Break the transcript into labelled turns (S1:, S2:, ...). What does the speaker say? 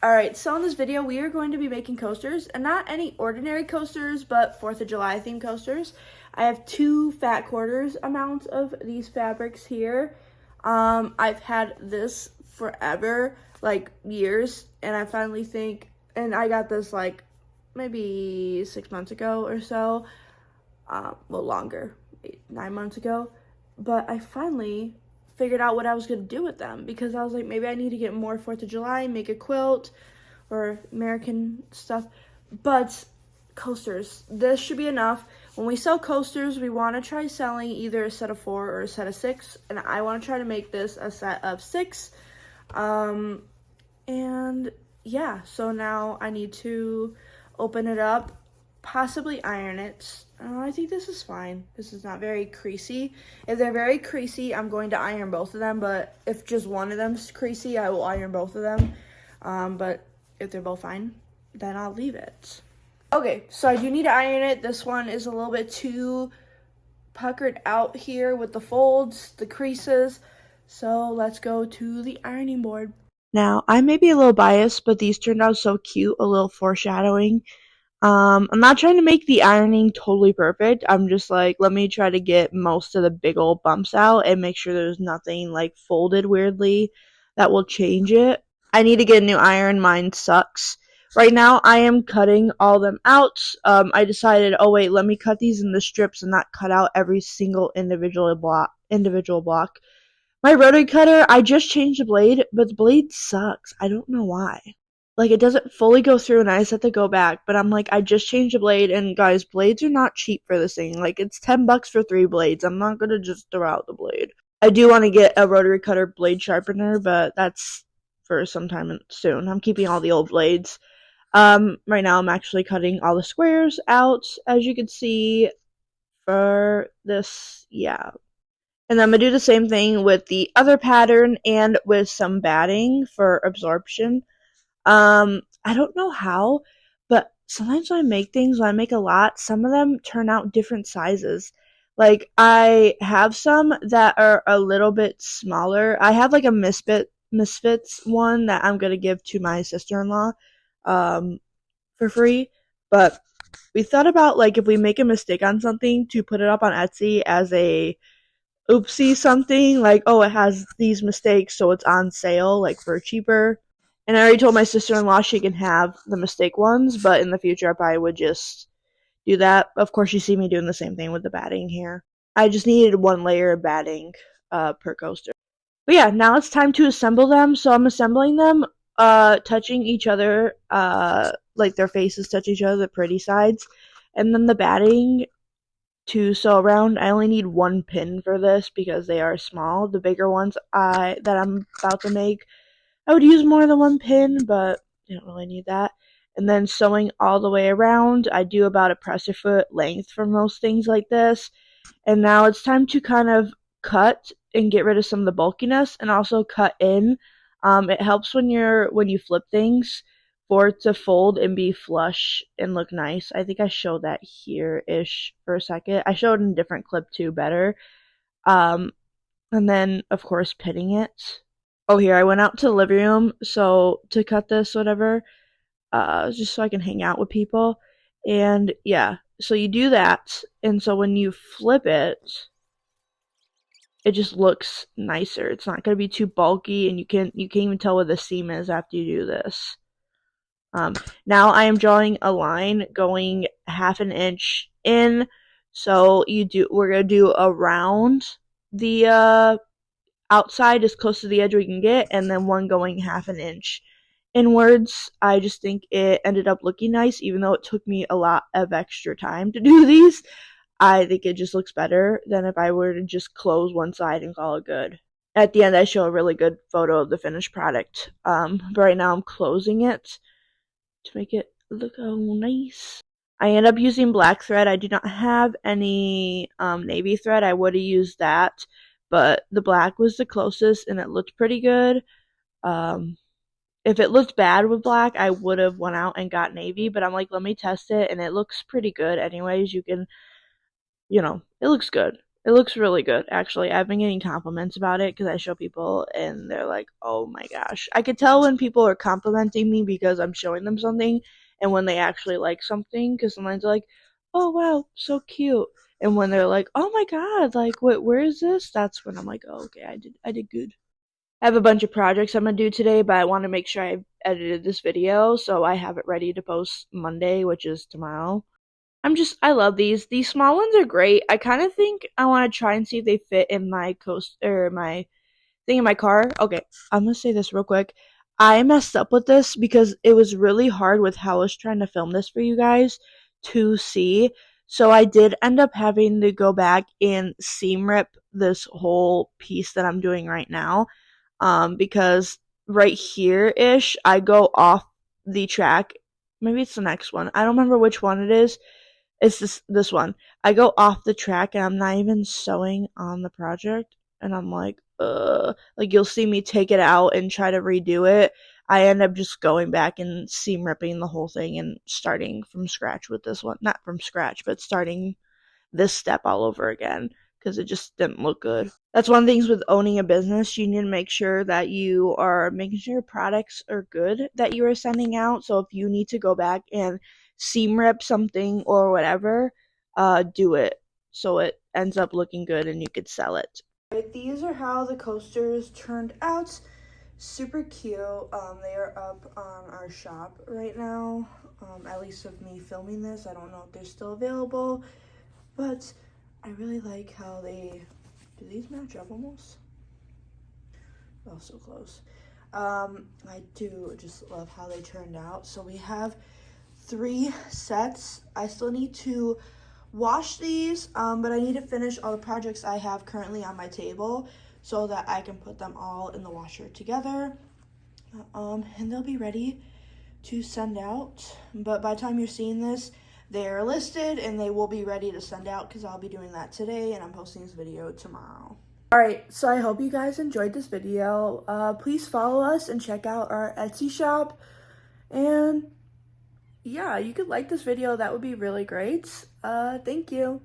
S1: Alright, so in this video we are going to be making coasters, and not any ordinary coasters, but 4th of July themed coasters. I have 2 fat quarters amounts of these fabrics here. I've had this forever, like years, and I finally think, and I got this like maybe 6 months ago or so, well longer, 9 months ago, but I finally figured out what I was going to do with them because I was like, maybe I need to get more 4th of July, make a quilt or American stuff. But coasters, this should be enough. When we sell coasters, we want to try selling either a set of 4 or a set of 6, and I want to try to make this a set of 6. And yeah, so now I need to open it up, possibly iron it. I think this is fine. This is not very creasy. If they're very creasy, I'm going to iron both of them, but if just one of them's creasy, I will iron both of them. But if they're both fine, then I'll leave it. Okay, so I do need to iron it. This one is a little bit too puckered out here with the folds, the creases. So let's go to the ironing board. Now, I may be a little biased, but these turned out so cute, a little foreshadowing. I'm not trying to make the ironing totally perfect. I'm just like, let me try to get most of the big old bumps out and make sure there's nothing like folded weirdly that will change it. I need to get a new iron. Mine sucks. Right now, I am cutting all them out. I decided, oh wait, let me cut these in the strips and not cut out every single individual block. My rotary cutter, I just changed the blade, but the blade sucks. I don't know why. Like, it doesn't fully go through, and I just have to go back. But I'm like, I just changed the blade, and guys, blades are not cheap for this thing. Like, it's $10 for 3 blades. I'm not gonna just throw out the blade. I do want to get a rotary cutter blade sharpener, but that's for sometime soon. I'm keeping all the old blades. Right now I'm actually cutting all the squares out, as you can see, for this, yeah. And then I'm going to do the same thing with the other pattern and with some batting for absorption. I don't know how, but sometimes when I make things, when I make a lot, some of them turn out different sizes. Like, I have some that are a little bit smaller. I have like a Misfits one that I'm going to give to my sister-in-law, for free. But we thought about, like, if we make a mistake on something, to put it up on Etsy as a oopsie something, like, oh, it has these mistakes, so it's on sale, like, for cheaper. And I already told my sister-in-law she can have the mistake ones, but in the future I probably would just do that. Of course, you see me doing the same thing with the batting here. I just needed 1 layer of batting per coaster. But yeah, now it's time to assemble them. So I'm assembling them, touching each other, like their faces touch each other, the pretty sides. And then the batting to sew around. I only need 1 pin for this because they are small. The bigger ones that I'm about to make, I would use more than 1 pin, but you don't really need that. And then sewing all the way around. I do about a presser foot length for most things like this. And now it's time to kind of cut and get rid of some of the bulkiness, and also cut in. It helps when you flip things for it to fold and be flush and look nice. I think I showed that here-ish for a second. I showed in a different clip too better. And then, of course, pinning it. Oh, here, I went out to the living room so to cut this, whatever, just so I can hang out with people. And yeah, so you do that, and so when you flip it, it just looks nicer. It's not going to be too bulky, and you can't even tell where the seam is after you do this. Now I am drawing a line going 1/2 inch in. So we're going to do around the outside as close to the edge we can get, and then one going 1/2 inch inwards. I just think it ended up looking nice, even though it took me a lot of extra time to do these. I think it just looks better than if I were to just close one side and call it good. At the end, I show a really good photo of the finished product. But right now I'm closing it to make it look nice. I end up using black thread. I do not have any navy thread. I would have used that, but the black was the closest, and it looked pretty good. If it looked bad with black, I would have went out and got navy, but I'm like, let me test it, and it looks pretty good anyways. You can, it looks good. It looks really good, actually. I've been getting compliments about it because I show people and they're like, oh my gosh. I could tell when people are complimenting me because I'm showing them something and when they actually like something because sometimes they're like, oh wow, so cute. And when they're like, oh my god, like, what, where is this? That's when I'm like, oh, okay, I did good. I have a bunch of projects I'm gonna do today, but I want to make sure I edited this video so I have it ready to post Monday, which is tomorrow. I love these. These small ones are great. I kind of think I want to try and see if they fit in my my thing in my car. Okay, I'm gonna say this real quick. I messed up with this because it was really hard with how I was trying to film this for you guys to see. So I did end up having to go back and seam rip this whole piece that I'm doing right now. Because right here ish, I go off the track. Maybe it's the next one. I don't remember which one it is. It's this one. I go off the track and I'm not even sewing on the project, and I'm like you'll see me take it out and try to redo it. I end up just going back and seam ripping the whole thing and starting from scratch with this one. Not from scratch, but starting this step all over again because it just didn't look good. That's one of the things with owning a business. You need to make sure that you are making sure your products are good that you are sending out. So if you need to go back and seam rip something or whatever, do it so it ends up looking good and you could sell it. Right, these are how the coasters turned out. Super cute. They are up on our shop right now. At least of me filming this. I don't know if they're still available, but I really like how do these match up almost? Oh, so close. I do just love how they turned out. So we have 3 sets. I still need to wash these, but I need to finish all the projects I have currently on my table so that I can put them all in the washer together. And they'll be ready to send out. But by the time you're seeing this, they're listed and they will be ready to send out because I'll be doing that today and I'm posting this video tomorrow. Alright, so I hope you guys enjoyed this video. Please follow us and check out our Etsy shop. And yeah, you could like this video. That would be really great. Thank you.